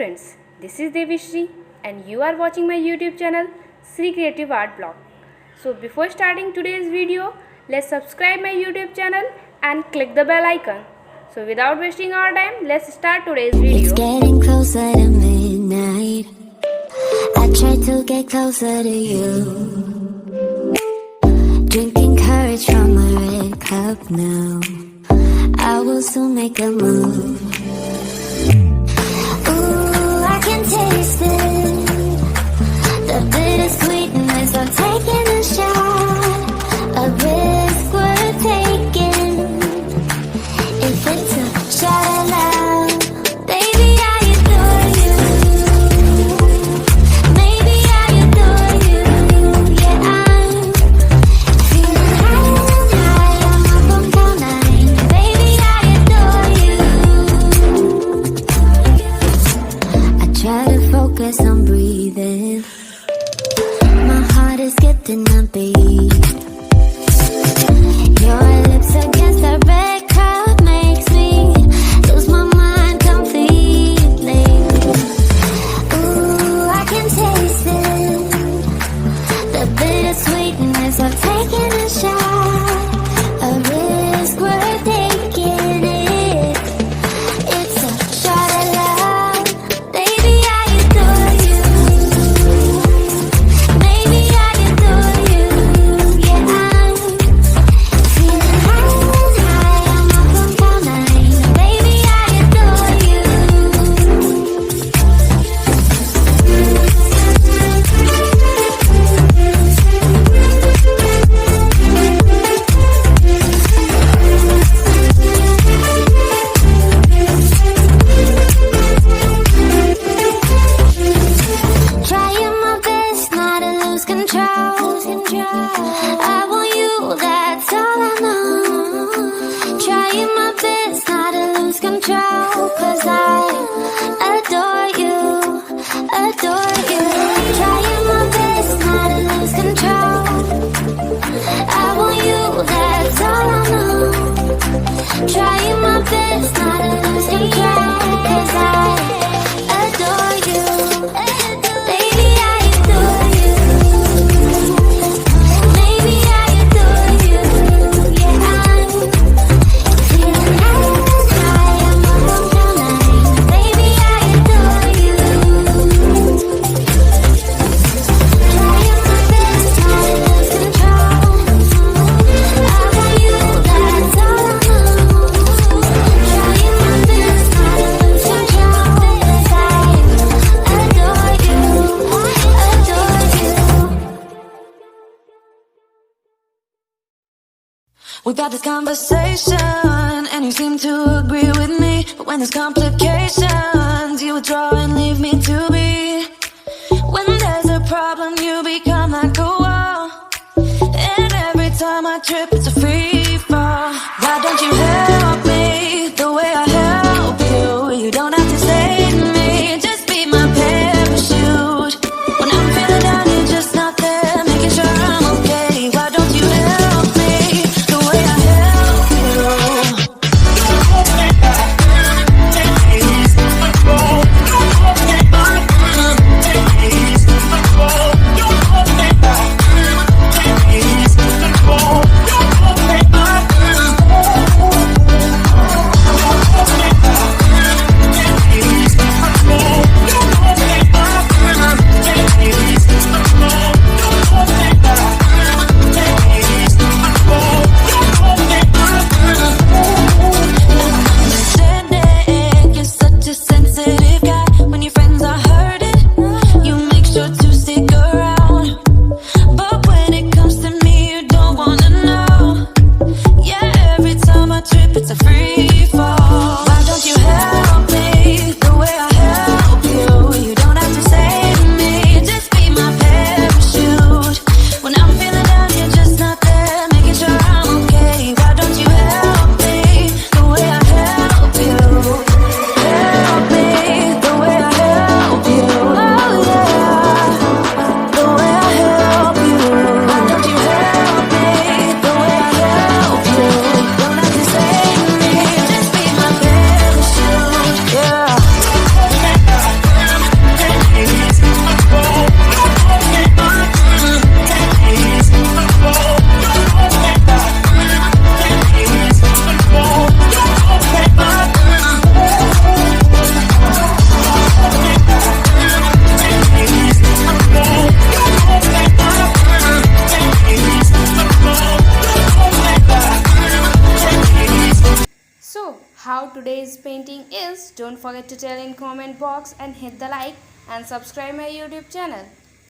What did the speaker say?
friends, this is Devishri and you are watching my YouTube channel Sri Creative Art Blog. So before starting today's video, let's subscribe my YouTube channel and click the bell icon. So without wasting our time, let's start today's video. It's getting closer to midnight. I try to get closer to you. Drinking courage from a red cup now. I will soon make a move. Ooh, I can taste it. The bittersweetness of taking a shot. A risk worth taking. If it's a shot of love, baby, I adore you. Maybe I adore you. Yeah, I'm feeling high. I'm up on cloud nine. Baby, I adore you. I try to focus on breathing. My heart is skipping a beat. Your lips against the red cup makes me lose my mind completely. Ooh, I can taste it. The bittersweetness of taking a shot. A risk worth taking it. It's a shot of love. Baby, I adore you. Maybe I adore you. Yeah, I'm feeling high. I'm up on cloud nine. Baby, I adore you. Trying my best not to lose control. I want you, that's all I know. Trying my best not to lose control. 'Cause I adore you, adore you. Trying my best not to lose control. I want you, that's all I know. Trying my best not to lose control. 'Cause I adore you. Baby, I adore you. Maybe I adore you. Yeah, I'm feeling high. I'm up on cloud nine. Baby, I adore you. Trying my best not to lose control. I want you, that's all I know. Trying my best not to lose control. 'Cause I adore you, adore you. We've had this conversation, and you seem to agree with me. But when there's complications, you withdraw and leave me to be. When there's a problem, you become like a wall. And every time I trip, it's a free fall. Why don't you help me the way I help you? You don't have to save me, just be my parachute. When I'm feeling down, you're just not there, making sure I'm okay. Why don't you help me the way I help you? how today's painting is. Don't forget to tell in comment box and hit the like and subscribe my YouTube channel.